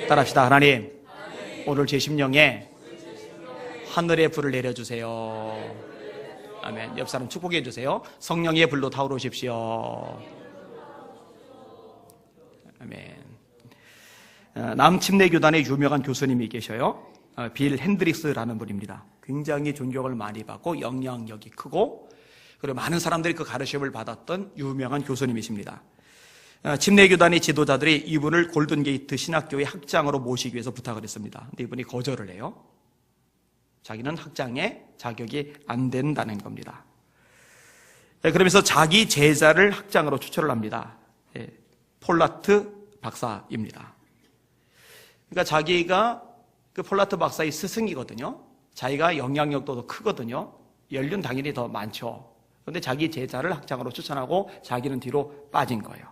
따라합시다. 하나님, 오늘 제 심령에 하늘의 불을 내려주세요. 아멘. 옆 사람 축복해 주세요. 성령의 불로 타오르십시오. 아멘. 남침례교단의 유명한 교수님이 계셔요. 빌 핸드릭스라는 분입니다. 굉장히 존경을 많이 받고 영향력이 크고 그리고 많은 사람들이 그 가르침을 받았던 유명한 교수님이십니다. 침례교단의 지도자들이 이분을 골든게이트 신학교의 학장으로 모시기 위해서 부탁을 했습니다. 근데 이분이 거절을 해요. 자기는 학장에 자격이 안 된다는 겁니다. 그러면서 자기 제자를 학장으로 추천을 합니다. 폴라트 박사입니다. 그러니까 자기가 그 폴라트 박사의 스승이거든요. 자기가 영향력도 더 크거든요. 연륜 당연히 더 많죠. 그런데 자기 제자를 학장으로 추천하고 자기는 뒤로 빠진 거예요.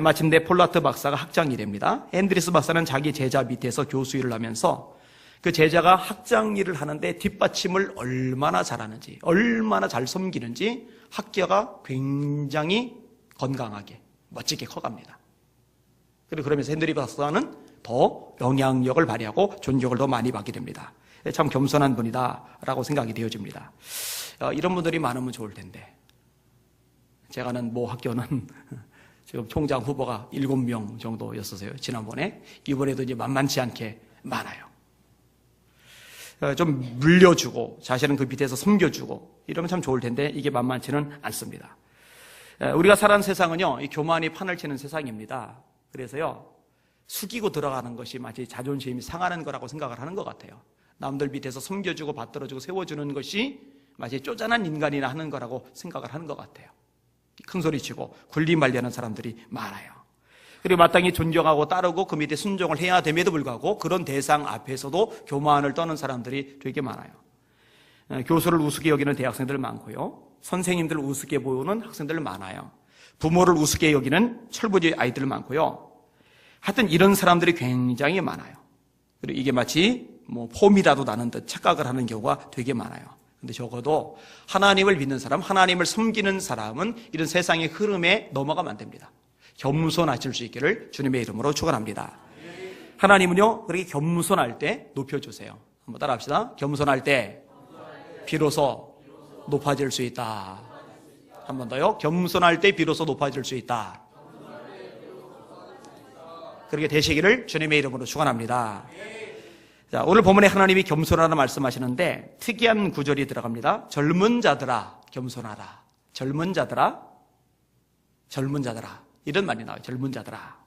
마침내 폴라트 박사가 학장이 됩니다. 핸드리스 박사는 자기 제자 밑에서 교수 일을 하면서 그 제자가 학장 일을 하는데 뒷받침을 얼마나 잘하는지, 얼마나 잘 섬기는지 학교가 굉장히 건강하게, 멋지게 커갑니다. 그리고 그러면서 핸드리스 박사는 더 영향력을 발휘하고 존경을 더 많이 받게 됩니다. 참 겸손한 분이다라고 생각이 되어집니다. 이런 분들이 많으면 좋을 텐데 제가 아는 모 학교는 지금 총장 후보가 7명 정도였어요. 지난번에. 이번에도 이제 만만치 않게 많아요. 좀 물려주고 자신은 그 밑에서 섬겨주고 이러면 참 좋을 텐데 이게 만만치는 않습니다. 우리가 살아가는 세상은요, 이 교만이 판을 치는 세상입니다. 그래서요, 숙이고 들어가는 것이 마치 자존심이 상하는 거라고 생각을 하는 것 같아요. 남들 밑에서 섬겨주고 받들어주고 세워주는 것이 마치 쪼잔한 인간이나 하는 거라고 생각을 하는 것 같아요. 큰 소리치고 군림말리하는 사람들이 많아요. 그리고 마땅히 존경하고 따르고 그 밑에 순종을 해야 됨에도 불구하고 그런 대상 앞에서도 교만을 떠는 사람들이 되게 많아요. 교수를 우습게 여기는 대학생들 많고요. 선생님들 우습게 보는 학생들 많아요. 부모를 우습게 여기는 철부지 아이들 많고요. 하여튼 이런 사람들이 굉장히 많아요. 그리고 이게 마치 폼이라도 나는 듯 착각을 하는 경우가 되게 많아요. 근데 적어도 하나님을 믿는 사람, 하나님을 섬기는 사람은 이런 세상의 흐름에 넘어가면 안 됩니다. 겸손하실 수 있기를 주님의 이름으로 축원합니다. 하나님은요, 그렇게 겸손할 때 높여주세요. 한번 따라합시다. 겸손할 때 비로소 높아질 수 있다. 한 번 더요. 겸손할 때 비로소 높아질 수 있다. 그렇게 되시기를 주님의 이름으로 축원합니다. 자, 오늘 본문에 하나님이 겸손하라 말씀하시는데 특이한 구절이 들어갑니다. 젊은 자들아 겸손하라. 젊은 자들아 이런 말이 나와요. 젊은 자들아.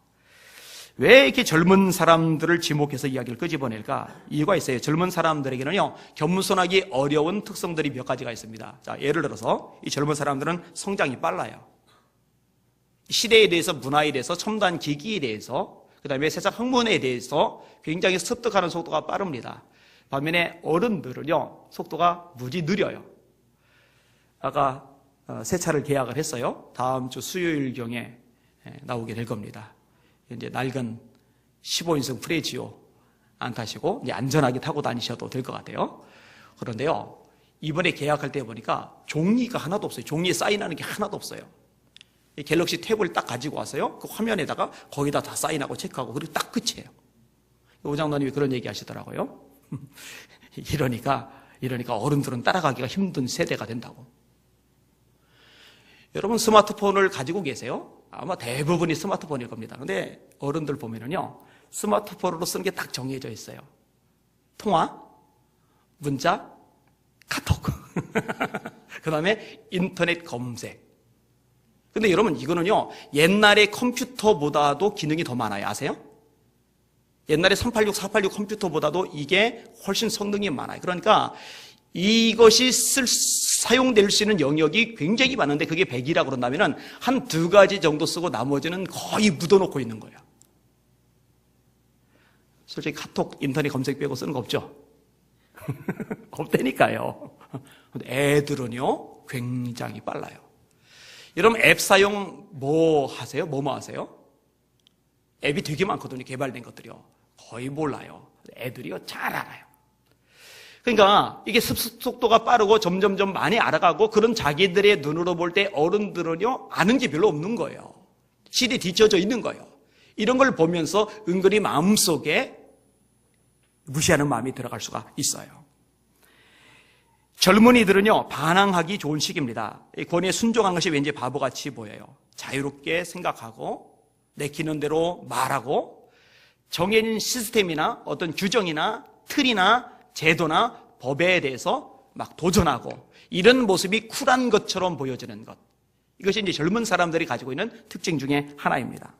왜 이렇게 젊은 사람들을 지목해서 이야기를 끄집어낼까? 이유가 있어요. 젊은 사람들에게는요, 겸손하기 어려운 특성들이 몇 가지가 있습니다. 자, 예를 들어서 이 젊은 사람들은 성장이 빨라요. 시대에 대해서, 문화에 대해서, 첨단 기기에 대해서, 그 다음에 세상 학문에 대해서 굉장히 습득하는 속도가 빠릅니다. 반면에 어른들은요, 속도가 무지 느려요. 아까 새 차를 계약을 했어요. 다음 주 수요일경에 나오게 될 겁니다. 이제 낡은 15인승 프레지오 안 타시고 이제 안전하게 타고 다니셔도 될 것 같아요. 그런데요, 이번에 계약할 때 보니까 종이가 하나도 없어요. 종이에 사인하는 게 하나도 없어요. 이 갤럭시 탭을 딱 가지고 와서요, 그 화면에다가 거기다 다 사인하고 체크하고 그리고 딱 끝이에요. 오장로님이 그런 얘기 하시더라고요. 이러니까 어른들은 따라가기가 힘든 세대가 된다고. 여러분 스마트폰을 가지고 계세요? 아마 대부분이 스마트폰일 겁니다. 근데 어른들 보면은요, 스마트폰으로 쓰는 게 딱 정해져 있어요. 통화, 문자, 카톡. 그 다음에 인터넷 검색. 근데 여러분 이거는요, 옛날의 컴퓨터보다도 기능이 더 많아요. 아세요? 옛날에 386, 486 컴퓨터보다도 이게 훨씬 성능이 많아요. 그러니까 이것이 사용될 수 있는 영역이 굉장히 많은데 그게 100이라고 그런다면 한 2가지 정도 쓰고 나머지는 거의 묻어놓고 있는 거예요. 솔직히 카톡, 인터넷 검색 빼고 쓰는 거 없죠? 없다니까요. 근데 애들은요, 굉장히 빨라요. 여러분 앱 사용 뭐 하세요? 뭐뭐 하세요? 앱이 되게 많거든요. 개발된 것들이요. 거의 몰라요. 애들이요, 잘 알아요. 그러니까 이게 습습 속도가 빠르고 점점점 많이 알아가고 그런 자기들의 눈으로 볼 때 어른들은요, 아는 게 별로 없는 거예요. 시대에 뒤처져 있는 거예요. 이런 걸 보면서 은근히 마음속에 무시하는 마음이 들어갈 수가 있어요. 젊은이들은요, 반항하기 좋은 시기입니다. 권위에 순종한 것이 왠지 바보같이 보여요. 자유롭게 생각하고 내키는 대로 말하고 정해진 시스템이나 어떤 규정이나 틀이나 제도나 법에 대해서 막 도전하고 이런 모습이 쿨한 것처럼 보여지는 것. 이것이 이제 젊은 사람들이 가지고 있는 특징 중에 하나입니다.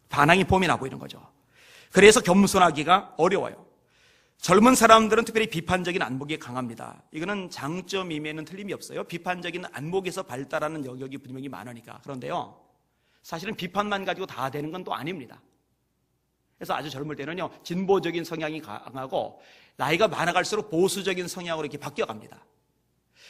반항이 폼이 나고 있는 거죠. 그래서 겸손하기가 어려워요. 젊은 사람들은 특별히 비판적인 안목이 강합니다. 이거는 장점임에는 틀림이 없어요. 비판적인 안목에서 발달하는 영역이 분명히 많으니까. 그런데요, 사실은 비판만 가지고 다 되는 건 또 아닙니다. 그래서 아주 젊을 때는요, 진보적인 성향이 강하고 나이가 많아갈수록 보수적인 성향으로 이렇게 바뀌어갑니다.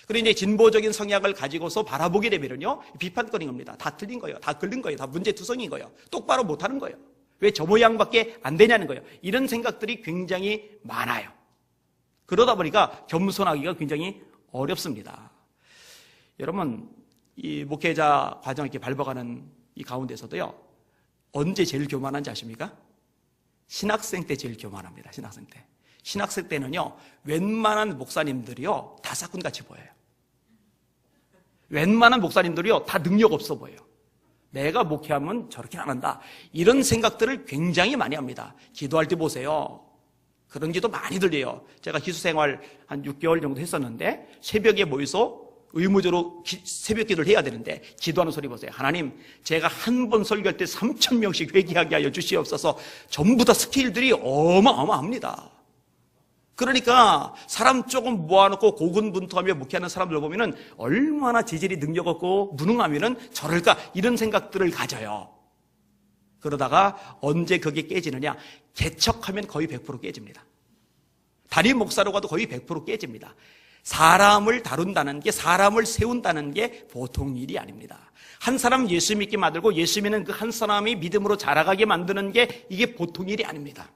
그리고 이제 진보적인 성향을 가지고서 바라보게 되면요, 비판거리인 겁니다. 다 틀린 거예요. 다 걸린 거예요. 다 문제투성인 거예요. 똑바로 못하는 거예요. 왜 저 모양밖에 안 되냐는 거예요. 이런 생각들이 굉장히 많아요. 그러다 보니까 겸손하기가 굉장히 어렵습니다. 여러분, 이 목회자 과정 이렇게 밟아가는 이 가운데서도요, 언제 제일 교만한지 아십니까? 신학생 때 제일 교만합니다. 신학생 때. 신학생 때는요, 웬만한 목사님들이요, 다 사꾼같이 보여요. 웬만한 목사님들이요, 다 능력 없어 보여요. 내가 목회하면 저렇게 안 한다. 이런 생각들을 굉장히 많이 합니다. 기도할 때 보세요. 그런 기도 많이 들려요. 제가 기수생활 한 6개월 정도 했었는데 새벽에 모여서 의무적으로 새벽 기도를 해야 되는데 기도하는 소리 보세요. 하나님, 제가 한 번 설교할 때 3,000명씩 회개하게 하여 주시옵소서. 전부 다 스케일들이 어마어마합니다. 그러니까 사람 조금 모아놓고 고군분투하며 목회하는 사람들 보면은 얼마나 재질이 능력 없고 무능하면은 저럴까 이런 생각들을 가져요. 그러다가 언제 그게 깨지느냐? 개척하면 거의 100% 깨집니다. 담임 목사로 가도 거의 100% 깨집니다. 사람을 다룬다는 게, 사람을 세운다는 게 보통 일이 아닙니다. 한 사람 예수 믿게 만들고 예수 믿는 그 한 사람이 믿음으로 자라가게 만드는 게 이게 보통 일이 아닙니다.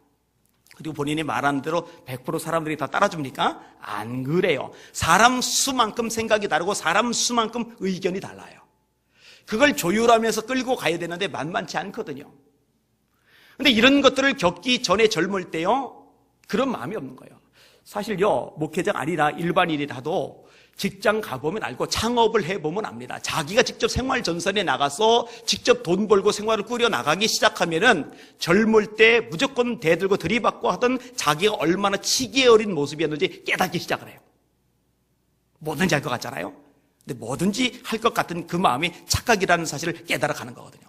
그리고 본인이 말하는 대로 100% 사람들이 다 따라줍니까? 안 그래요. 사람 수만큼 생각이 다르고 사람 수만큼 의견이 달라요. 그걸 조율하면서 끌고 가야 되는데 만만치 않거든요. 근데 이런 것들을 겪기 전에 젊을 때요, 그런 마음이 없는 거예요. 사실요, 목회자가 아니라 일반인이라도 직장 가보면 알고 창업을 해보면 압니다. 자기가 직접 생활 전선에 나가서 직접 돈 벌고 생활을 꾸려 나가기 시작하면은 젊을 때 무조건 대들고 들이받고 하던 자기가 얼마나 치기 어린 모습이었는지 깨닫기 시작을 해요. 뭐든지 할 것 같잖아요. 근데 뭐든지 할 것 같은 그 마음이 착각이라는 사실을 깨달아가는 거거든요.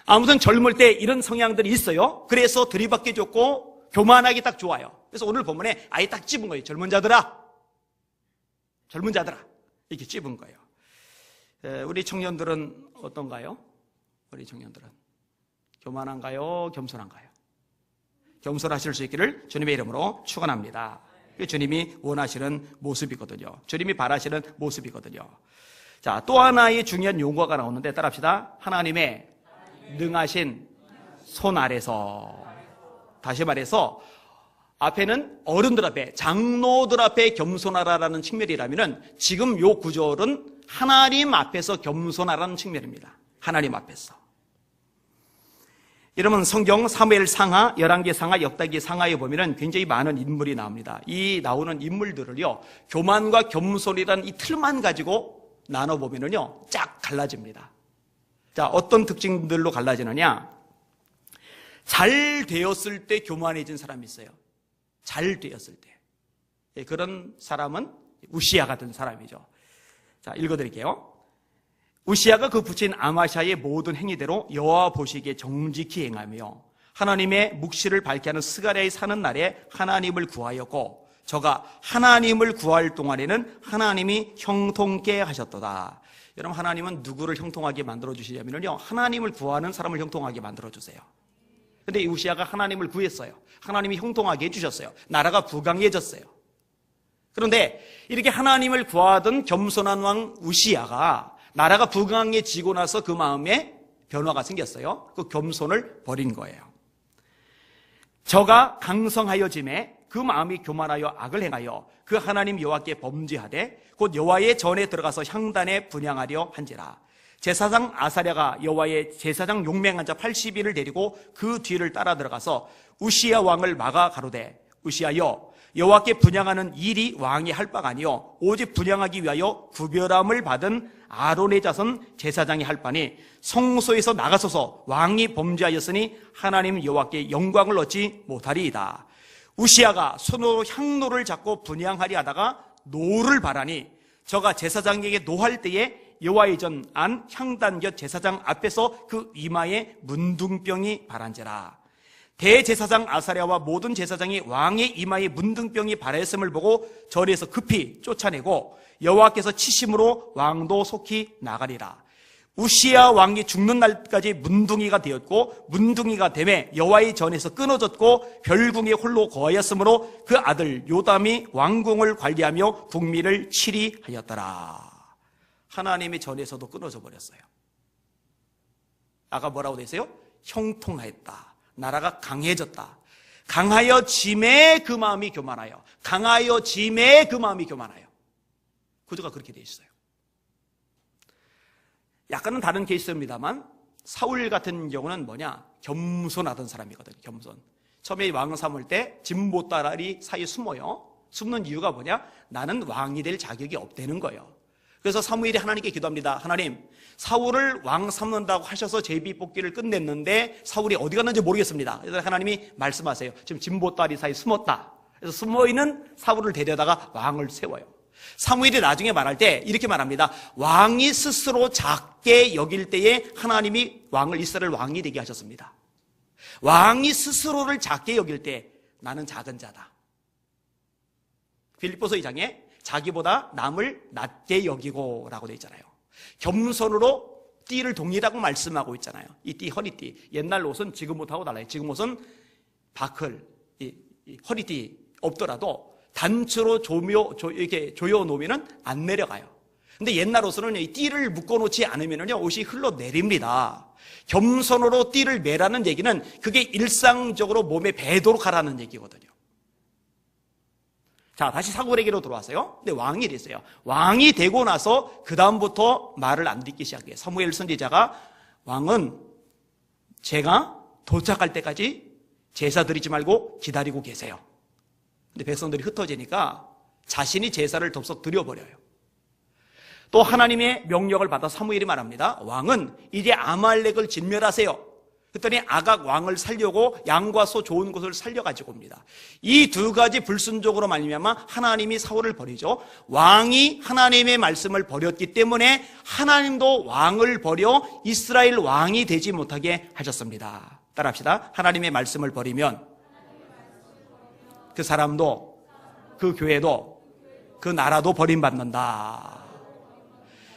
아무튼 젊을 때 이런 성향들이 있어요. 그래서 들이받기 좋고 교만하기 딱 좋아요. 그래서 오늘 본문에 아예 딱 찝은 거예요. 젊은 자들아, 이렇게 찝은 거예요. 우리 청년들은 어떤가요? 우리 청년들은 교만한가요? 겸손한가요? 겸손하실 수 있기를 주님의 이름으로 축원합니다. 주님이 원하시는 모습이거든요. 주님이 바라시는 모습이거든요. 자, 또 하나의 중요한 용어가 나오는데 따라합시다. 하나님의 능하신 손 아래서. 다시 말해서 앞에는 어른들 앞에, 장로들 앞에 겸손하라라는 측면이라면 지금 요 구절은 하나님 앞에서 겸손하라는 측면입니다. 하나님 앞에서. 이러면 성경 사무엘 상하, 열왕기 상하, 역대기 상하에 보면은 굉장히 많은 인물이 나옵니다. 이 나오는 인물들을요, 교만과 겸손이라는 이 틀만 가지고 나눠보면은요, 쫙 갈라집니다. 자, 어떤 특징들로 갈라지느냐? 잘 되었을 때 교만해진 사람이 있어요. 잘 되었을 때. 그런 사람은 우시야 같은 사람이죠. 자, 읽어드릴게요. 우시야가 그 부친 아마샤의 모든 행위대로 여호와 보시기에 정직히 행하며 하나님의 묵시를 밝게 하는 스가랴에 사는 날에 하나님을 구하였고 저가 하나님을 구할 동안에는 하나님이 형통케 하셨도다. 여러분, 하나님은 누구를 형통하게 만들어주시냐면요, 하나님을 구하는 사람을 형통하게 만들어주세요. 근데 우시야가 하나님을 구했어요. 하나님이 형통하게 해주셨어요. 나라가 부강해졌어요. 그런데 이렇게 하나님을 구하던 겸손한 왕 우시야가 나라가 부강해지고 나서 그 마음에 변화가 생겼어요. 그 겸손을 버린 거예요. 저가 강성하여짐에 그 마음이 교만하여 악을 행하여 그 하나님 여호와께 범죄하되 곧 여호와의 전에 들어가서 향단에 분향하려 한지라. 제사장 아사랴가 여호와의 제사장 용맹한 자 80인을 데리고 그 뒤를 따라 들어가서 우시야 왕을 막아 가로되 우시야여 여호와께 분향하는 일이 왕이 할 바가 아니요 오직 분향하기 위하여 구별함을 받은 아론의 자손 제사장이 할 바니 성소에서 나가소서 왕이 범죄하였으니 하나님 여호와께 영광을 얻지 못하리이다. 우시야가 손으로 향로를 잡고 분향하리 하다가 노를 바라니 저가 제사장에게 노할 때에 여호와의 전 안 향단 곁 제사장 앞에서 그 이마에 문둥병이 바란지라. 대제사장 아사랴와 모든 제사장이 왕의 이마에 문둥병이 발하였음을 보고 절에서 급히 쫓아내고 여호와께서 치심으로 왕도 속히 나가리라. 우시야 왕이 죽는 날까지 문둥이가 되었고 문둥이가 되매 여호와의 전에서 끊어졌고 별궁에 홀로 거하였으므로 그 아들 요담이 왕궁을 관리하며 국미를 치리하였더라. 하나님의 전에서도 끊어져 버렸어요. 아까 뭐라고 돼 있어요? 형통하였다. 나라가 강해졌다. 강하여 짐에 그 마음이 교만하여. 강하여 짐에 그 마음이 교만하여. 구조가 그렇게 돼 있어요. 약간은 다른 케이스입니다만 사울 같은 경우는 뭐냐? 겸손하던 사람이거든요. 겸손. 처음에 왕을 삼을 때 진보따라리 사이에 숨어요. 숨는 이유가 뭐냐? 나는 왕이 될 자격이 없다는 거예요. 그래서 사무엘이 하나님께 기도합니다. 하나님, 사울을 왕 삼는다고 하셔서 제비 뽑기를 끝냈는데 사울이 어디 갔는지 모르겠습니다. 그래서 하나님이 말씀하세요. 지금 진보따리 사이에 숨었다. 그래서 숨어있는 사울을 데려다가 왕을 세워요. 사무엘이 나중에 말할 때 이렇게 말합니다. 왕이 스스로 작게 여길 때에 하나님이 왕을 이스라엘 왕이 되게 하셨습니다. 왕이 스스로를 작게 여길 때 나는 작은 자다. 빌립보서 2장에 자기보다 남을 낮게 여기고 라고 되어 있잖아요. 겸손으로 띠를 동일하고 말씀하고 있잖아요. 이 띠, 허리띠. 옛날 옷은 지금 옷하고 달라요. 지금 옷은 바클, 이 허리띠 없더라도 단추로 이렇게 조여 놓으면 안 내려가요. 근데 옛날 옷은 이 띠를 묶어 놓지 않으면 옷이 흘러내립니다. 겸손으로 띠를 매라는 얘기는 그게 일상적으로 몸에 배도록 하라는 얘기거든요. 자, 다시 사울에게로 돌아와서요. 근데 왕이 됐어요. 왕이 되고 나서 그 다음부터 말을 안 듣기 시작해요. 사무엘 선지자가 왕은 제가 도착할 때까지 제사 드리지 말고 기다리고 계세요. 근데 백성들이 흩어지니까 자신이 제사를 덥석 드려버려요. 또 하나님의 명령을 받아 사무엘이 말합니다. 왕은 이제 아말렉을 진멸하세요. 그랬더니 아각 왕을 살려고 양과 소 좋은 곳을 살려가지고 옵니다. 이 두 가지 불순종으로 말미암아 하나님이 사울을 버리죠. 왕이 하나님의 말씀을 버렸기 때문에 하나님도 왕을 버려 이스라엘 왕이 되지 못하게 하셨습니다. 따라합시다. 하나님의 말씀을 버리면 그 사람도 그 교회도 그 나라도 버림받는다.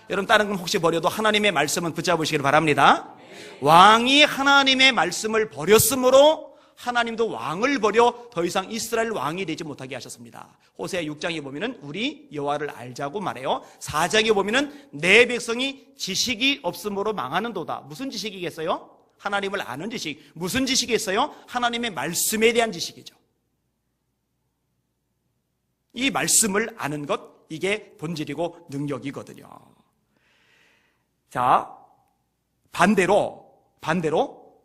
여러분 다른 건 혹시 버려도 하나님의 말씀은 붙잡으시길 바랍니다. 왕이 하나님의 말씀을 버렸으므로 하나님도 왕을 버려 더 이상 이스라엘 왕이 되지 못하게 하셨습니다. 호세아 6장에 보면은 우리 여호와를 알자고 말해요. 4장에 보면은 내 백성이 지식이 없으므로 망하는도다. 무슨 지식이겠어요? 하나님을 아는 지식. 무슨 지식이겠어요? 하나님의 말씀에 대한 지식이죠. 이 말씀을 아는 것, 이게 본질이고 능력이거든요. 자, 반대로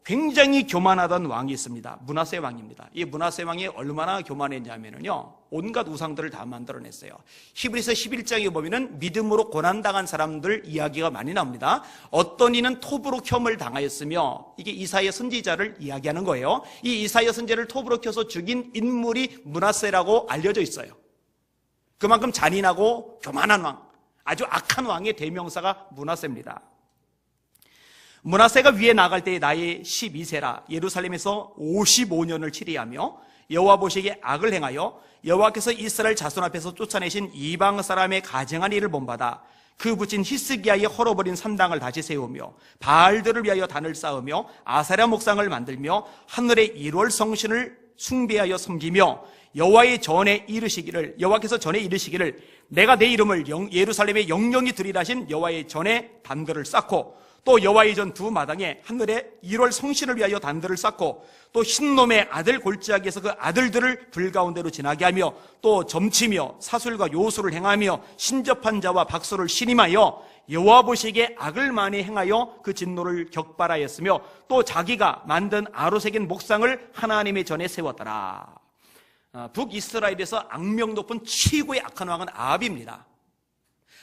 굉장히 교만하던 왕이 있습니다. 므낫세 왕입니다. 이 므낫세 왕이 얼마나 교만했냐면요, 온갖 우상들을 다 만들어냈어요. 히브리서 11장에 보면은 믿음으로 고난당한 사람들 이야기가 많이 나옵니다. 어떤 이는 톱으로 켬을 당하였으며, 이게 이사야 선지자를 이야기하는 거예요. 이 이사야 선지자를 톱으로 켜서 죽인 인물이 므낫세라고 알려져 있어요. 그만큼 잔인하고 교만한 왕, 아주 악한 왕의 대명사가 므낫세입니다. 므낫세가 위에 나갈 때의 나이 12세라 예루살렘에서 55년을 치리하며 여호와 보시기에 악을 행하여 여호와께서 이스라엘 자손 앞에서 쫓아내신 이방 사람의 가증한 일을 본받아 그 붙인 히스기야의 헐어버린 산당을 다시 세우며 바알들을 위하여 단을 쌓으며 아사랴 목상을 만들며 하늘의 1월 성신을 숭배하여 섬기며 여호와께서 전에 이르시기를 내가 내 이름을 예루살렘에 영영히 드리라 하신 여호와의 전에 단거를 쌓고 또 여호와의 전 두 마당에 하늘에 1월 성신을 위하여 단들을 쌓고 또 흰놈의 아들 골짜기에서 그 아들들을 불 가운데로 지나게 하며 또 점치며 사술과 요술을 행하며 신접한 자와 박수를 신임하여 여호와 보시기에 악을 많이 행하여 그 진노를 격발하였으며 또 자기가 만든 아로새긴 목상을 하나님의 전에 세웠더라. 북이스라엘에서 악명 높은 최고의 악한 왕은 아합입니다.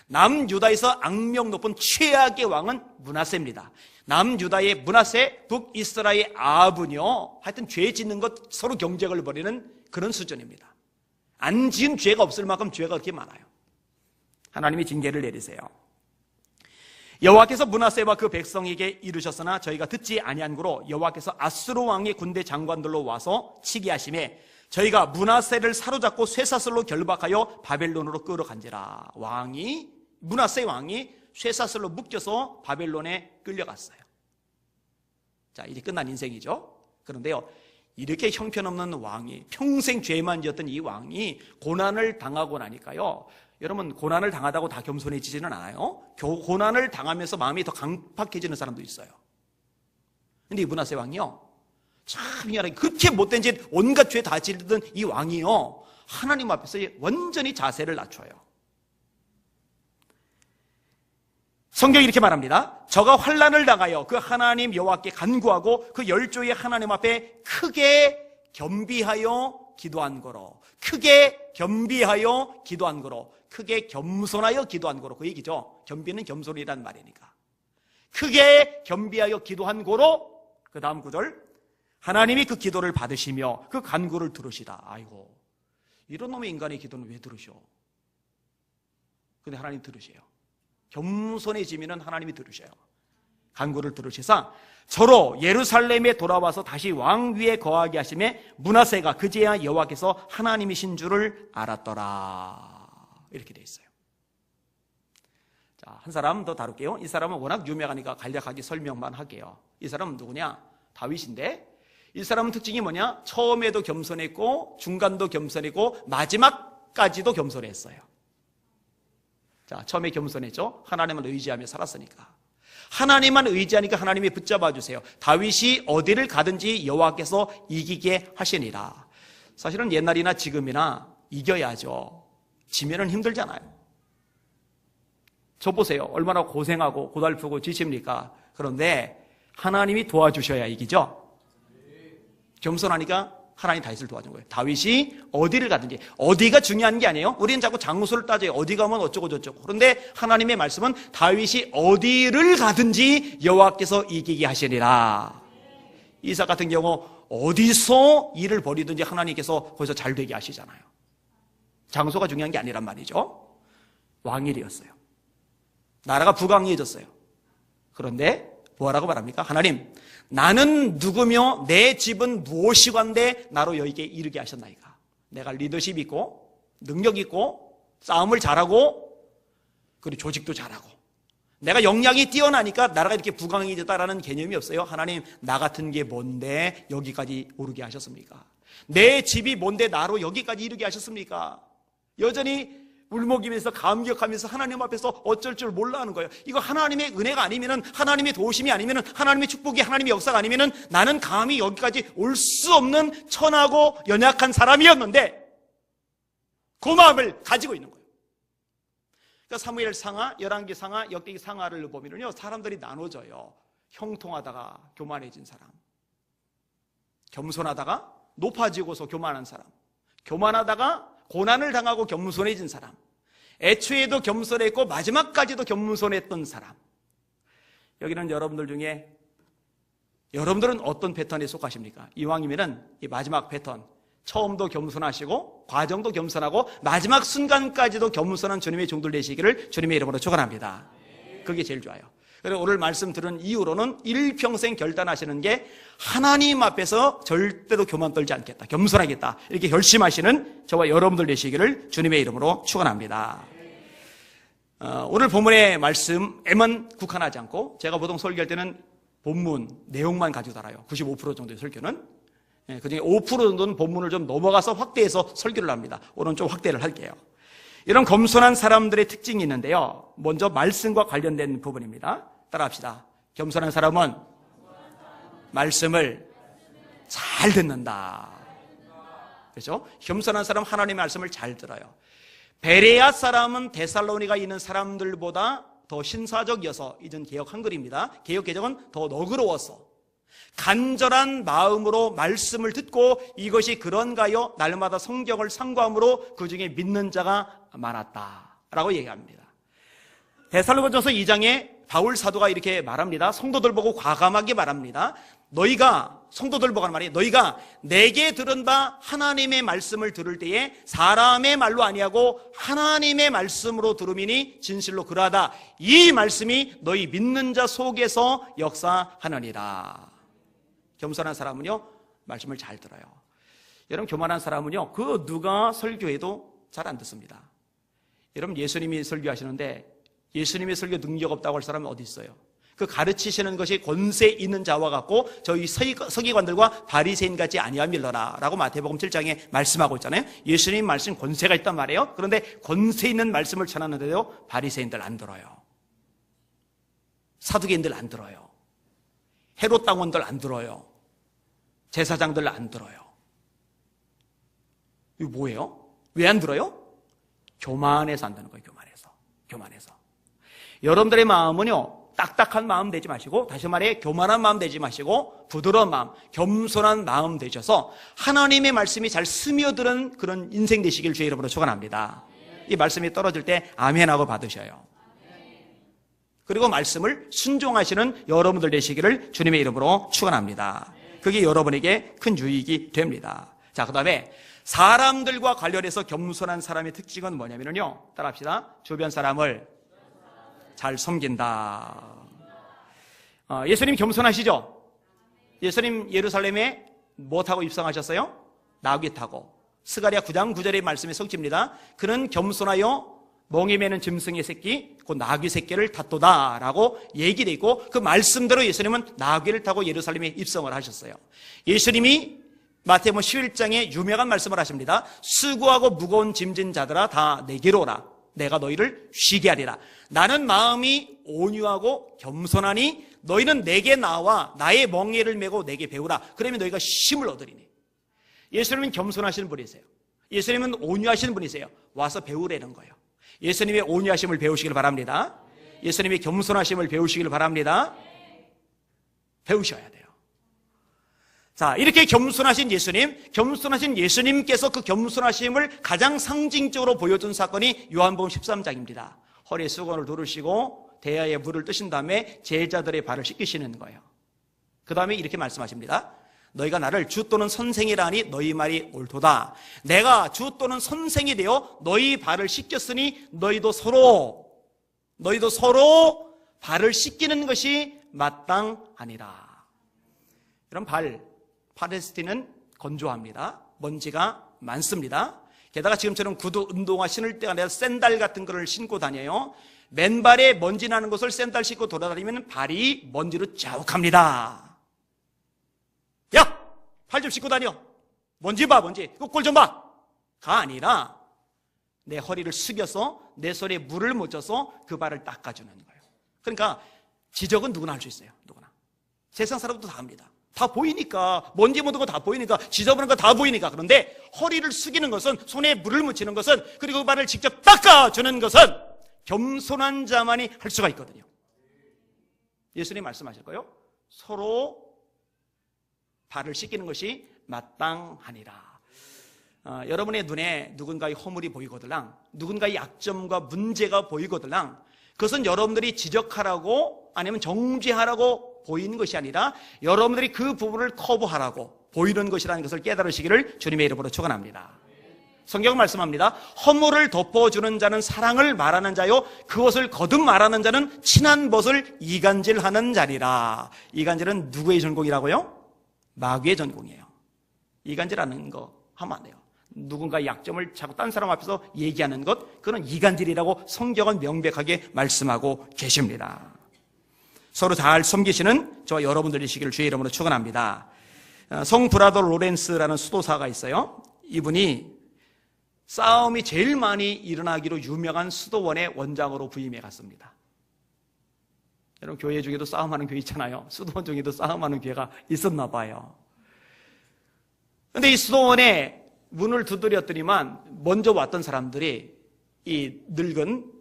남유다에서 악명 높은 최악의 왕은 므낫세입니다. 남유다의 므낫세, 북이스라엘 아합은요, 하여튼 죄 짓는 것 서로 경쟁을 벌이는 그런 수준입니다. 안 지은 죄가 없을 만큼 죄가 그렇게 많아요. 하나님이 징계를 내리세요. 여호와께서 므낫세와 그 백성에게 이르셨으나 저희가 듣지 아니한 고로 여호와께서 아수르 왕의 군대 장관들로 와서 치게 하심에 저희가 므낫세를 사로잡고 쇠사슬로 결박하여 바벨론으로 끌어간지라. 므낫세 왕이 쇠사슬로 묶여서 바벨론에 끌려갔어요. 자, 이제 끝난 인생이죠. 그런데요, 이렇게 형편없는 왕이, 평생 죄만 지었던 이 왕이 고난을 당하고 나니까요, 여러분, 고난을 당하다고 다 겸손해지지는 않아요. 고난을 당하면서 마음이 더 강팍해지는 사람도 있어요. 근데 이 므낫세 왕이요, 참 희한하게 그렇게 못된 짓 온갖 죄 다 지르던 이 왕이요, 하나님 앞에서 완전히 자세를 낮춰요. 성경이 이렇게 말합니다. 저가 환난을 당하여 그 하나님 여호와께 간구하고 그 열조의 하나님 앞에 크게 겸비하여 기도한 거로, 크게 겸비하여 기도한 거로, 크게 겸손하여 기도한 거로, 그 얘기죠. 겸비는 겸손이란 말이니까. 크게 겸비하여 기도한 거로, 그 다음 구절, 하나님이 그 기도를 받으시며 그 간구를 들으시다. 아이고, 이런 놈의 인간의 기도는 왜 들으셔? 근데 하나님 들으세요. 겸손해지면 하나님이 들으셔요. 간구를 들으시사 저로 예루살렘에 돌아와서 다시 왕 위에 거하게 하심에 므낫세가 그제야 여호와께서 하나님이신 줄을 알았더라. 이렇게 돼 있어요. 자, 한 사람 더 다룰게요. 이 사람은 워낙 유명하니까 간략하게 설명만 할게요. 이 사람은 누구냐? 다윗인데, 이 사람은 특징이 뭐냐? 처음에도 겸손했고 중간도 겸손했고 마지막까지도 겸손했어요. 자, 처음에 겸손했죠. 하나님을 의지하며 살았으니까. 하나님만 의지하니까 하나님이 붙잡아 주세요. 다윗이 어디를 가든지 여호와께서 이기게 하시니라. 사실은 옛날이나 지금이나 이겨야죠. 지면은 힘들잖아요. 저 보세요. 얼마나 고생하고 고달프고 지칩니까? 그런데 하나님이 도와주셔야 이기죠. 겸손하니까 하나님 다윗을 도와준 거예요. 다윗이 어디를 가든지, 어디가 중요한 게 아니에요. 우리는 자꾸 장소를 따져요. 어디 가면 어쩌고 저쩌고. 그런데 하나님의 말씀은 다윗이 어디를 가든지 여호와께서 이기게 하시리라. 이삭 같은 경우 어디서 일을 벌이든지 하나님께서 거기서 잘 되게 하시잖아요. 장소가 중요한 게 아니란 말이죠. 왕일이었어요. 나라가 부강해졌어요. 그런데 뭐라고 말합니까? 하나님, 나는 누구며 내 집은 무엇이건데 나로 여기에 이르게 하셨나이까. 내가 리더십 있고 능력 있고 싸움을 잘하고 그리고 조직도 잘하고 내가 역량이 뛰어나니까 나라가 이렇게 부강해졌다라는 개념이 없어요. 하나님, 나 같은 게 뭔데 여기까지 오르게 하셨습니까? 내 집이 뭔데 나로 여기까지 이르게 하셨습니까? 여전히 울먹이면서 감격하면서 하나님 앞에서 어쩔 줄 몰라 하는 거예요. 이거 하나님의 은혜가 아니면은, 하나님의 도우심이 아니면은, 하나님의 축복이, 하나님의 역사가 아니면은 나는 감히 여기까지 올 수 없는 천하고 연약한 사람이었는데 그 마음을 가지고 있는 거예요. 그러니까 사무엘 상하, 열왕기 상하, 역대기 상하를 보면요, 사람들이 나눠져요. 형통하다가 교만해진 사람, 겸손하다가 높아지고서 교만한 사람, 교만하다가 고난을 당하고 겸손해진 사람, 애초에도 겸손했고 마지막까지도 겸손했던 사람. 여기는 여러분들 중에 여러분들은 어떤 패턴에 속하십니까? 이왕이면은 이 마지막 패턴, 처음도 겸손하시고 과정도 겸손하고 마지막 순간까지도 겸손한 주님의 종들 되시기를 주님의 이름으로 축원합니다. 그게 제일 좋아요. 그리고 오늘 말씀 들은 이후로는 일평생 결단하시는 게 하나님 앞에서 절대로 교만 떨지 않겠다, 겸손하겠다, 이렇게 결심하시는 저와 여러분들 되시기를 주님의 이름으로 축원합니다. 오늘 본문의 말씀에만 국한하지 않고, 제가 보통 설교할 때는 본문 내용만 가지고 달아요. 95% 정도의 설교는. 그중에 5% 정도는 본문을 좀 넘어가서 확대해서 설교를 합니다. 오늘은 좀 확대를 할게요. 이런 겸손한 사람들의 특징이 있는데요, 먼저 말씀과 관련된 부분입니다. 따라합시다. 겸손한 사람은 말씀을 잘 듣는다. 그렇죠? 겸손한 사람은 하나님의 말씀을 잘 들어요. 베레아 사람은 데살로니가 있는 사람들보다 더 신사적이어서, 이전 개역 한글입니다. 개역 개정은 더 너그러웠어. 간절한 마음으로 말씀을 듣고 이것이 그런가요? 날마다 성경을 상고함으로 그 중에 믿는 자가 많았다라고 얘기합니다. 데살로니가전서 2장에 바울 사도가 이렇게 말합니다. 성도들 보고 과감하게 말합니다. 너희가, 성도들 보고 하는 말이, 너희가 내게 들은 바 하나님의 말씀을 들을 때에 사람의 말로 아니하고 하나님의 말씀으로 들음이니 진실로 그러하다. 이 말씀이 너희 믿는 자 속에서 역사하느니라. 겸손한 사람은요, 말씀을 잘 들어요. 여러분, 교만한 사람은요, 그 누가 설교해도 잘 안 듣습니다. 여러분, 예수님이 설교하시는데 예수님의 설교 능력 없다고 할 사람은 어디 있어요? 그 가르치시는 것이 권세 있는 자와 같고 저희 서기관들과 바리새인 같지 아니함일러라 라고 마태복음 7장에 말씀하고 있잖아요. 예수님 말씀 권세가 있단 말이에요. 그런데 권세 있는 말씀을 전하는데도 바리새인들 안 들어요. 사두개인들 안 들어요. 헤롯 당원들 안 들어요. 제사장들 안 들어요. 이거 뭐예요? 왜 안 들어요? 교만해서 안 되는 거예요. 교만해서. 여러분들의 마음은요, 딱딱한 마음 되지 마시고, 다시 말해 교만한 마음 되지 마시고 부드러운 마음, 겸손한 마음 되셔서 하나님의 말씀이 잘 스며드는 그런 인생 되시길 주의 이름으로 축원합니다. 이 말씀이 떨어질 때 아멘하고 받으셔요. 그리고 말씀을 순종하시는 여러분들 되시기를 주님의 이름으로 축원합니다. 그게 여러분에게 큰 유익이 됩니다. 자, 그 다음에 사람들과 관련해서 겸손한 사람의 특징은 뭐냐면요, 따라합시다. 주변 사람을 잘 섬긴다. 예수님 겸손하시죠? 예수님 예루살렘에 뭐 타고 입성하셨어요? 나귀 타고. 스가랴 9장 9절의 말씀의 성취입니다. 그는 겸손하여 멍에 매는 짐승의 새끼, 그 나귀 새끼를 탔도다 라고 얘기되어 있고, 그 말씀대로 예수님은 나귀를 타고 예루살렘에 입성을 하셨어요. 예수님이 마태복음 11장에 유명한 말씀을 하십니다. 수고하고 무거운 짐진 자들아 다 내게로 오라. 내가 너희를 쉬게 하리라. 나는 마음이 온유하고 겸손하니 너희는 내게 나와 나의 멍에를 메고 내게 배우라. 그러면 너희가 쉼을 얻으리니. 예수님은 겸손하신 분이세요. 예수님은 온유하신 분이세요. 와서 배우라는 거예요. 예수님의 온유하심을 배우시길 바랍니다. 예수님의 겸손하심을 배우시길 바랍니다. 배우셔야 돼요. 자, 이렇게 겸손하신 예수님께서 그 겸손하심을 가장 상징적으로 보여준 사건이 요한복음 13장입니다. 허리에 수건을 두르시고 대야에 물을 뜨신 다음에 제자들의 발을 씻기시는 거예요. 그 다음에 이렇게 말씀하십니다. 너희가 나를 주 또는 선생이라 하니 너희 말이 옳도다. 내가 주 또는 선생이 되어 너희 발을 씻겼으니 너희도 서로 발을 씻기는 것이 마땅하니라. 이런 팔레스틴은 건조합니다. 먼지가 많습니다. 게다가 지금처럼 구두 운동화 신을 때가 아니라 샌들 같은 거를 신고 다녀요. 맨발에 먼지 나는 것을 샌들 신고 돌아다니면 발이 먼지로 자욱합니다. 야! 팔 좀 씻고 다녀. 먼지 봐, 먼지. 꼴 좀 봐. 가 아니라 내 허리를 숙여서 내 손에 물을 묻혀서 그 발을 닦아주는 거예요. 그러니까 지적은 누구나 할 수 있어요. 누구나. 세상 사람도 다 합니다. 다 보이니까, 먼지 묻은 거 다 보이니까, 지저분한 거 다 보이니까. 그런데 허리를 숙이는 것은, 손에 물을 묻히는 것은, 그리고 그 발을 직접 닦아주는 것은 겸손한 자만이 할 수가 있거든요. 예수님 말씀하실 거예요. 서로 발을 씻기는 것이 마땅하니라. 여러분의 눈에 누군가의 허물이 보이거들랑, 누군가의 약점과 문제가 보이거들랑, 그것은 여러분들이 지적하라고 아니면 정죄하라고 보이는 것이 아니라 여러분들이 그 부분을 커버하라고 보이는 것이라는 것을 깨달으시기를 주님의 이름으로 축원합니다. 성경은 말씀합니다. 허물을 덮어주는 자는 사랑을 말하는 자요, 그것을 거듭 말하는 자는 친한 벗을 이간질하는 자리라. 이간질은 누구의 전공이라고요? 마귀의 전공이에요. 이간질하는 거 하면 안 돼요. 누군가의 약점을 자꾸 딴 사람 앞에서 얘기하는 것, 그건 이간질이라고 성경은 명백하게 말씀하고 계십니다. 서로 잘 섬기시는 저와 여러분들이시기를 주의 이름으로 축원합니다. 성 브라더 로렌스라는 수도사가 있어요. 이분이 싸움이 제일 많이 일어나기로 유명한 수도원의 원장으로 부임해 갔습니다. 여러분, 교회 중에도 싸움하는 교회 있잖아요. 수도원 중에도 싸움하는 교회가 있었나 봐요. 근데 이 수도원에 문을 두드렸더니만 먼저 왔던 사람들이 이 늙은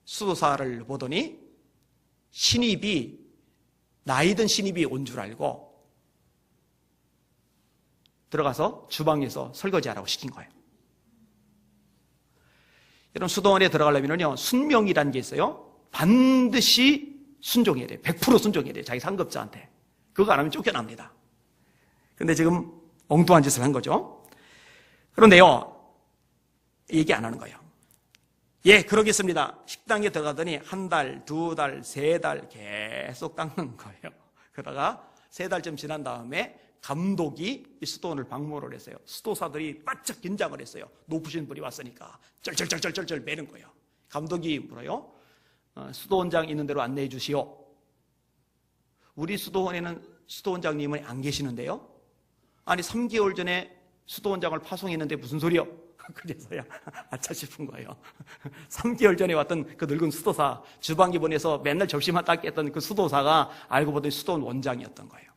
수도사를 보더니 나이든 신입이 온 줄 알고 들어가서 주방에서 설거지하라고 시킨 거예요. 여러분, 수도원에 들어가려면요, 순명이라는 게 있어요. 반드시 순종해야 돼요. 100% 순종해야 돼요. 자기 상급자한테. 그거 안 하면 쫓겨납니다. 근데 지금 엉뚱한 짓을 한 거죠. 그런데요, 얘기 안 하는 거예요. 예, 그러겠습니다. 식당에 들어가더니 1달, 2달, 3달 계속 닦는 거예요. 그러다가 3달쯤 지난 다음에 감독이 이 수도원을 방문을 했어요. 수도사들이 바짝 긴장을 했어요. 높으신 분이 왔으니까 쩔쩔쩔쩔쩔 매는 거예요. 감독이 물어요. 수도원장 있는 대로 안내해 주시오. 우리 수도원에는 수도원장님은 안 계시는데요. 아니 3개월 전에 수도원장을 파송했는데 무슨 소리요? 그래서야 아차 싶은 거예요. 3개월 전에 왔던 그 늙은 수도사, 주방에 보내서 맨날 접시만 닦게 했던 그 수도사가 알고 보더니 수도원 원장이었던 거예요.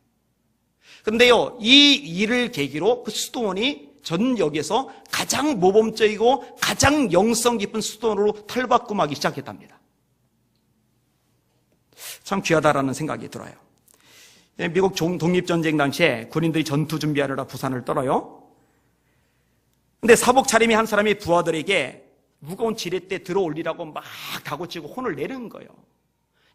그런데요, 이 일을 계기로 그 수도원이 전역에서 가장 모범적이고 가장 영성 깊은 수도원으로 탈바꿈하기 시작했답니다. 참 귀하다라는 생각이 들어요. 미국 독립전쟁 당시에 군인들이 전투 준비하려다 부산을 떨어요. 근데 사복 차림이 한 사람이 부하들에게 무거운 지렛대 들어 올리라고 막 다고치고 혼을 내는 거예요.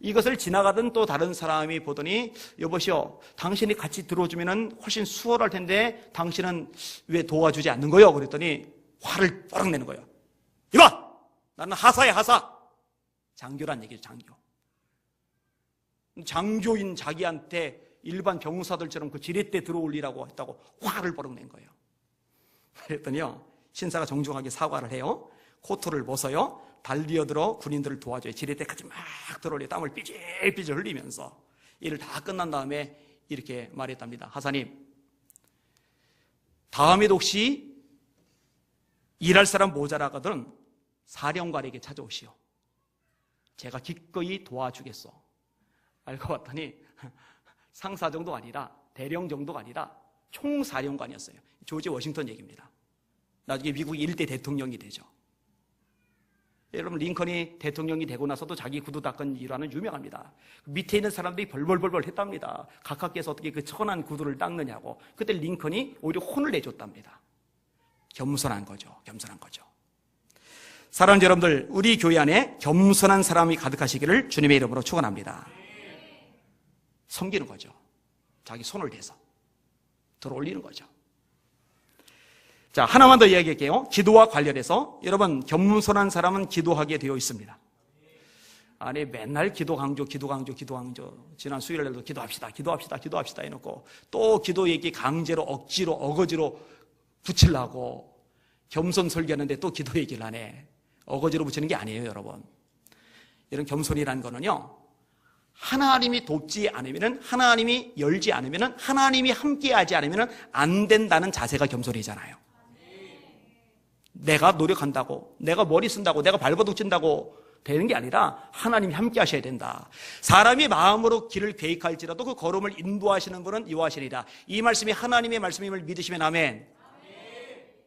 이것을 지나가던 또 다른 사람이 보더니 여보시오, 당신이 같이 들어주면 훨씬 수월할 텐데 당신은 왜 도와주지 않는 거요? 그랬더니 화를 뽀락 내는 거예요. 이봐! 나는 하사야, 하사! 장교란 얘기죠, 장교. 장교인 자기한테 일반 병사들처럼 그 지렛대 들어 올리라고 했다고 화를 뽀락 낸 거예요. 그랬더니요, 신사가 정중하게 사과를 해요. 코트를 벗어요. 달리어들어 군인들을 도와줘요. 지렛대까지 막 들어올려 땀을 삐질삐질 흘리면서 일을 다 끝난 다음에 이렇게 말했답니다. 하사님, 다음에도 혹시 일할 사람 모자라거든 사령관에게 찾아오시오. 제가 기꺼이 도와주겠소. 알고 봤더니 상사 정도가 아니라 대령 정도가 아니라 총사령관이었어요. 조지 워싱턴 얘기입니다. 나중에 미국 1대 대통령이 되죠. 여러분, 링컨이 대통령이 되고 나서도 자기 구두 닦은 일화는 유명합니다. 밑에 있는 사람들이 벌벌벌벌 했답니다. 가깝게서 어떻게 그 천한 구두를 닦느냐고. 그때 링컨이 오히려 혼을 내줬답니다. 겸손한 거죠. 겸손한 거죠. 사랑하는 여러분들, 우리 교회 안에 겸손한 사람이 가득하시기를 주님의 이름으로 축원합니다. 섬기는 거죠. 자기 손을 대서 들어 올리는 거죠. 자, 하나만 더 이야기할게요. 기도와 관련해서 여러분, 겸손한 사람은 기도하게 되어 있습니다. 아니, 맨날 기도 강조. 지난 수요일날도 기도합시다 해놓고 또 기도 얘기 강제로 어거지로 붙이려고 겸손 설교하는데 또 기도 얘기를 하네. 어거지로 붙이는 게 아니에요, 여러분. 이런 겸손이라는 거는요, 하나님이 돕지 않으면, 하나님이 열지 않으면, 하나님이 함께하지 않으면 안 된다는 자세가 겸손이잖아요. 내가 노력한다고, 내가 머리 쓴다고, 내가 발버둥 친다고 되는 게 아니라 하나님이 함께 하셔야 된다. 사람이 마음으로 길을 계획할지라도 그 걸음을 인도하시는 분은 여호와시리라. 이 말씀이 하나님의 말씀임을 믿으시면 아멘.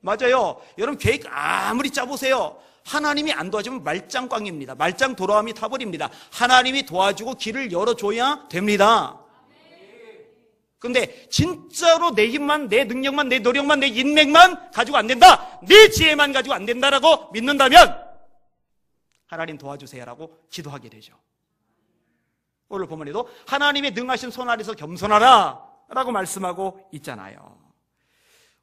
맞아요. 여러분, 계획 아무리 짜보세요. 하나님이 안 도와주면 말짱꽝입니다. 말짱 돌아옴이 타버립니다. 하나님이 도와주고 길을 열어줘야 됩니다. 그런데 진짜로 내 힘만, 내 능력만, 내 노력만, 내 인맥만 가지고 안 된다, 내 지혜만 가지고 안 된다라고 믿는다면 하나님 도와주세요라고 기도하게 되죠. 오늘 본문에도 하나님의 능하신 손 아래서 겸손하라 라고 말씀하고 있잖아요.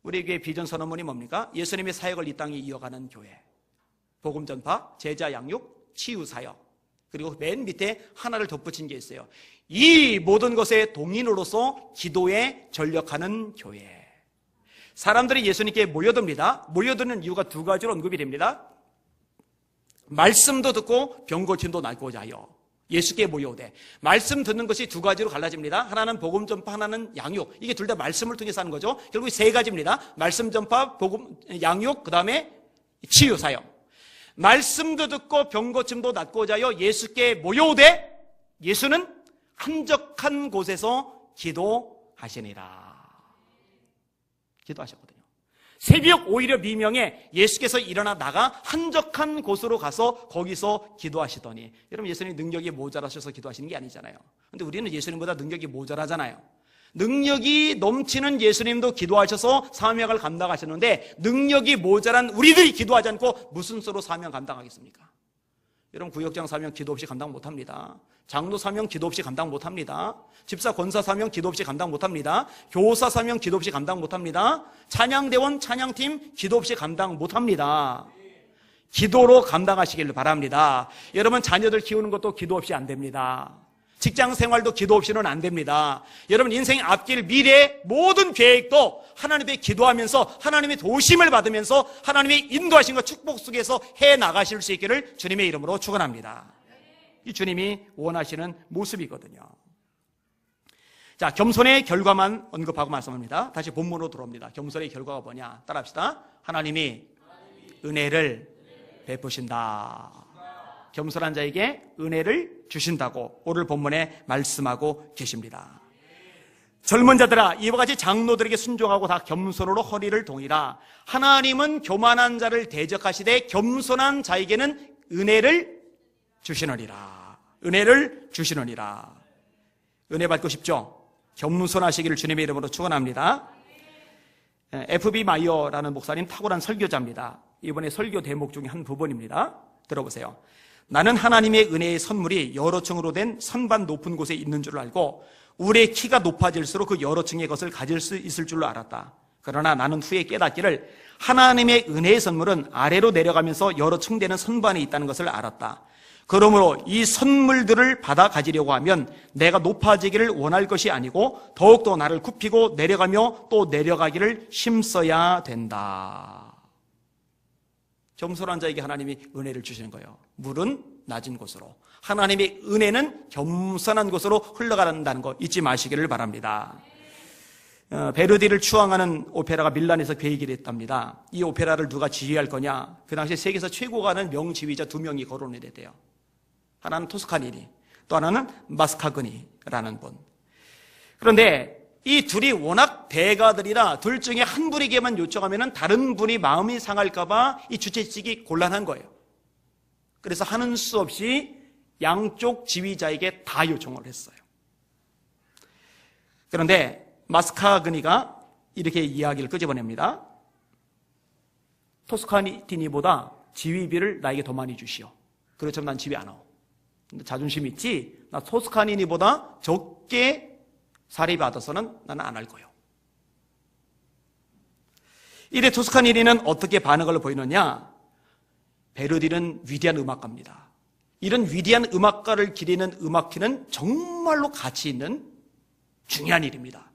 우리에게 비전 선언문이 뭡니까? 예수님의 사역을 이 땅에 이어가는 교회, 복음 전파, 제자 양육, 치유 사역, 그리고 맨 밑에 하나를 덧붙인 게 있어요. 이 모든 것의 동인으로서 기도에 전력하는 교회. 사람들이 예수님께 모여듭니다. 모여드는 이유가 두 가지로 언급이 됩니다. 말씀도 듣고 병 고침도 낫고자 하여 예수께 모여오되, 말씀 듣는 것이 두 가지로 갈라집니다. 하나는 복음 전파, 하나는 양육. 이게 둘 다 말씀을 통해서 하는 거죠. 결국 세 가지입니다. 말씀 전파, 복음, 양육, 그 다음에 치유 사역. 말씀도 듣고 병 고침도 낫고자 하여 예수께 모여오되, 예수는 한적한 곳에서 기도하시니라. 기도하셨거든요. 새벽 오히려 미명에 예수께서 일어나 나가 한적한 곳으로 가서 거기서 기도하시더니, 여러분 예수님 능력이 모자라셔서 기도하시는 게 아니잖아요. 근데 우리는 예수님보다 능력이 모자라잖아요. 능력이 넘치는 예수님도 기도하셔서 사명을 감당하셨는데 능력이 모자란 우리들이 기도하지 않고 무슨 수로 사명 감당하겠습니까? 여러분 구역장 사명 기도 없이 감당 못합니다. 장로 사명 기도 없이 감당 못합니다. 집사 권사 사명 기도 없이 감당 못합니다. 교사 사명 기도 없이 감당 못합니다. 찬양대원 찬양팀 기도 없이 감당 못합니다. 기도로 감당하시길 바랍니다. 여러분 자녀들 키우는 것도 기도 없이 안 됩니다. 직장 생활도 기도 없이는 안 됩니다. 여러분 인생 앞길 미래의 모든 계획도 하나님의 기도하면서 하나님의 도심을 받으면서 하나님의 인도하심과 축복 속에서 해나가실 수 있기를 주님의 이름으로 축원합니다. 이 주님이 원하시는 모습이거든요. 자, 겸손의 결과만 언급하고 말씀합니다. 다시 본문으로 들어옵니다. 겸손의 결과가 뭐냐? 따라합시다. 하나님이 은혜를 베푸신다. 겸손한 자에게 은혜를 주신다고 오늘 본문에 말씀하고 계십니다. 젊은 자들아, 이와 같이 장로들에게 순종하고 다 겸손으로 허리를 동이라. 하나님은 교만한 자를 대적하시되 겸손한 자에게는 은혜를 주시느니라. 은혜를 주시느니라. 은혜 받고 싶죠? 겸손하시기를 주님의 이름으로 축원합니다. F.B. 마이어라는 목사님 탁월한 설교자입니다. 이번에 설교 대목 중에 한 부분입니다. 들어보세요. 나는 하나님의 은혜의 선물이 여러 층으로 된 선반 높은 곳에 있는 줄 알고 우리의 키가 높아질수록 그 여러 층의 것을 가질 수 있을 줄로 알았다. 그러나 나는 후에 깨닫기를 하나님의 은혜의 선물은 아래로 내려가면서 여러 층 되는 선반에 있다는 것을 알았다. 그러므로 이 선물들을 받아 가지려고 하면 내가 높아지기를 원할 것이 아니고 더욱더 나를 굽히고 내려가며 또 내려가기를 힘써야 된다. 겸손한 자에게 하나님이 은혜를 주시는 거예요. 물은 낮은 곳으로, 하나님의 은혜는 겸손한 곳으로 흘러간다는 거 잊지 마시기를 바랍니다. 베르디를 추앙하는 오페라가 밀란에서 계획이 됐답니다. 이 오페라를 누가 지휘할 거냐? 그 당시 세계에서 최고가 하는 명지휘자 2명이 거론이 됐대요. 하나는 토스카니니, 또 하나는 마스카그니라는 분. 그런데 이 둘이 워낙 대가들이라 둘 중에 한 분에게만 요청하면 다른 분이 마음이 상할까봐 이 주최측이 곤란한 거예요. 그래서 하는 수 없이 양쪽 지휘자에게 다 요청을 했어요. 그런데 마스카그니가 이렇게 이야기를 끄집어냅니다. 토스카니니보다 지휘비를 나에게 더 많이 주시오. 그렇지만 난 지휘 안 하오. 근데 자존심 있지? 나 토스카니니보다 적게 사례 받아서는 나는 안 할 거예요. 이래 토스카니니는 어떻게 반응을 보이느냐? 베르디는 위대한 음악가입니다. 이런 위대한 음악가를 기리는 음악회는 정말로 가치 있는 중요한 일입니다.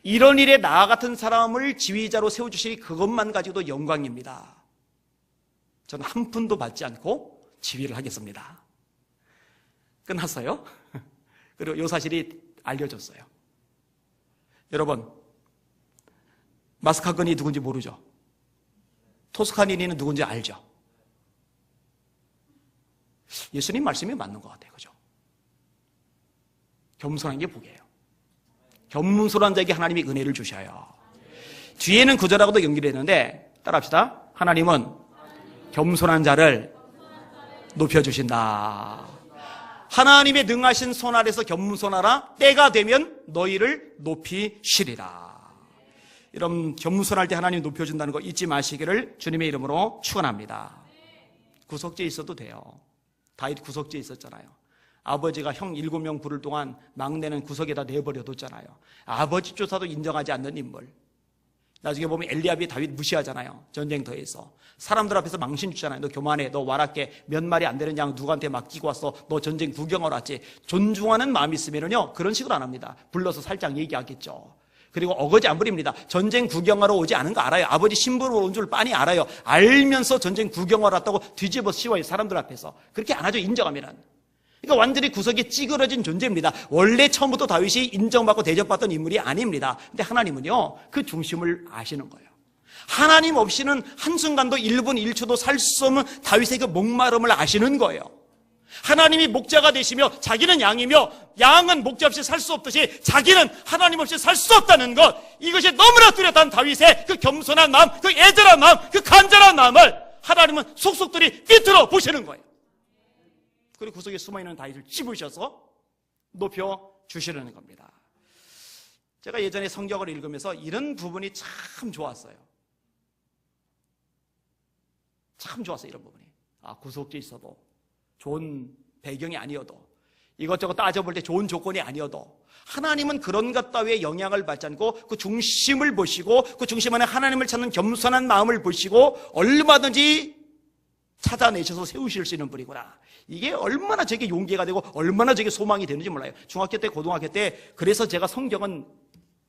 이런 일에 나 같은 사람을 지휘자로 세워주시니 그것만 가지고도 영광입니다. 저는 한 푼도 받지 않고 지휘를 하겠습니다. 끝났어요. 그리고 이 사실이 알려졌어요. 여러분, 마스카그니 누군지 모르죠? 토스카니니는 누군지 알죠? 예수님 말씀이 맞는 것 같아요. 그죠? 겸손한 게 복이에요. 겸손한 자에게 하나님이 은혜를 주셔요. 뒤에는 구절하고도 연결되는데 따라합시다. 하나님은 겸손한 자를 높여주신다. 하나님의 능하신 손 아래서 겸손하라. 때가 되면 너희를 높이시리라. 여러분, 겸손할 때 하나님 높여준다는 거 잊지 마시기를 주님의 이름으로 축원합니다. 구석지에 있어도 돼요. 다윗 구석지에 있었잖아요. 아버지가 형 7명 부를 동안 막내는 구석에다 내버려뒀잖아요. 아버지 쫓아도 인정하지 않는 인물. 나중에 보면 엘리압이 다윗 무시하잖아요. 전쟁터에서 사람들 앞에서 망신 주잖아요. 너 교만해, 너 와락게, 몇 마리 안 되는 양 누구한테 맡기고 왔어, 너 전쟁 구경하러 왔지. 존중하는 마음이 있으면요 그런 식으로 안 합니다. 불러서 살짝 얘기하겠죠. 그리고 어거지 안 부립니다. 전쟁 구경하러 오지 않은 거 알아요. 아버지 신부로 온 줄 빤히 알아요. 알면서 전쟁 구경하러 왔다고 뒤집어 씌워요. 사람들 앞에서. 그렇게 안 하죠. 인정하면은. 그러니까 완전히 구석에 찌그러진 존재입니다. 원래 처음부터 다윗이 인정받고 대접받던 인물이 아닙니다. 근데 하나님은요 그 중심을 아시는 거예요. 하나님 없이는 한순간도 1분 1초도 살 수 없는 다윗의 그 목마름을 아시는 거예요. 하나님이 목자가 되시며 자기는 양이며 양은 목자 없이 살 수 없듯이 자기는 하나님 없이 살 수 없다는 것, 이것이 너무나 뚜렷한 다윗의 그 겸손한 마음, 그 애절한 마음, 그 간절한 마음을 하나님은 속속들이 삐뚤어 보시는 거예요. 그리고 그 속에 숨어있는 다윗을 집으셔서 높여주시려는 겁니다. 제가 예전에 성경을 읽으면서 이런 부분이 참 좋았어요. 참 좋았어요, 이런 부분이. 구속죄 있어도, 좋은 배경이 아니어도, 이것저것 따져볼 때 좋은 조건이 아니어도 하나님은 그런 것 따위에 영향을 받지 않고 그 중심을 보시고 그 중심 안에 하나님을 찾는 겸손한 마음을 보시고 얼마든지 찾아내셔서 세우실 수 있는 분이구나. 이게 얼마나 저게 용기가 되고 얼마나 저게 소망이 되는지 몰라요. 중학교 때, 고등학교 때 그래서 제가 성경은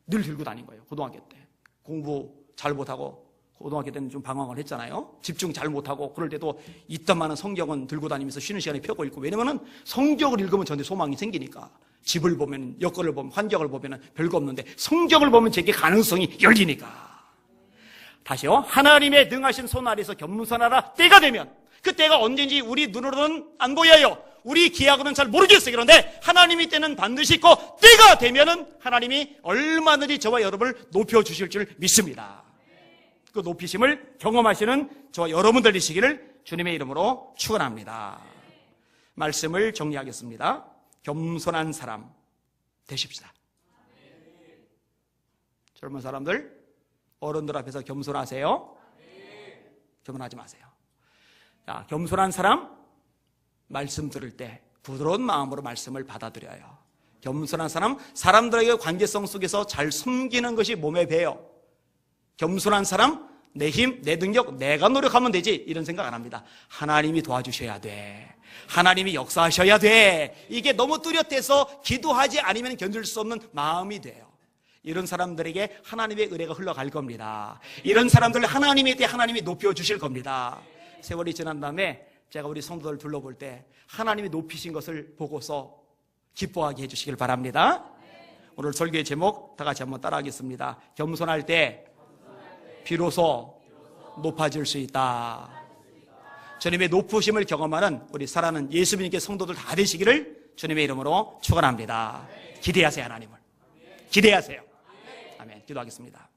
늘 들고 다닌 거예요. 고등학교 때 공부 잘 못하고 고등학교 때는 좀 방황을 했잖아요. 집중 잘 못하고 그럴 때도 이따만한 성경은 들고 다니면서 쉬는 시간에 펴고 읽고, 왜냐면은 성경을 읽으면 저한테 소망이 생기니까. 집을 보면, 여건을 보면, 환경을 보면 별거 없는데 성경을 보면 제게 가능성이 열리니까. 다시요. 하나님의 능하신 손 아래서 겸손하라. 때가 되면, 그 때가 언제인지 우리 눈으로는 안 보여요. 우리 기하고는 잘 모르겠어요. 그런데 하나님이 때는 반드시 있고 때가 되면은 하나님이 얼마든지 저와 여러분을 높여주실 줄 믿습니다. 그 높이심을 경험하시는 저와 여러분들 되시기를 주님의 이름으로 축원합니다. 말씀을 정리하겠습니다. 겸손한 사람 되십시다. 젊은 사람들, 어른들 앞에서 겸손하세요. 겸손하지 마세요. 자, 겸손한 사람, 말씀 들을 때 부드러운 마음으로 말씀을 받아들여요. 겸손한 사람, 사람들에게 관계성 속에서 잘 숨기는 것이 몸에 배요. 겸손한 사람, 내 힘, 내 능력, 내가 노력하면 되지, 이런 생각 안 합니다. 하나님이 도와주셔야 돼. 하나님이 역사하셔야 돼. 이게 너무 뚜렷해서 기도하지 않으면 견딜 수 없는 마음이 돼요. 이런 사람들에게 하나님의 은혜가 흘러갈 겁니다. 이런 사람들 하나님에 대해 하나님이 높여주실 겁니다. 세월이 지난 다음에 제가 우리 성도들 둘러볼 때 하나님이 높이신 것을 보고서 기뻐하게 해주시길 바랍니다. 오늘 설교의 제목 다 같이 한번 따라하겠습니다. 겸손할 때 비로소 높아질 수 있다. 주님의 높으심을 경험하는 우리 사랑하는 예수님께 성도들 다 되시기를 주님의 이름으로 축원합니다. 기대하세요. 하나님을 기대하세요. 아멘. 기도하겠습니다.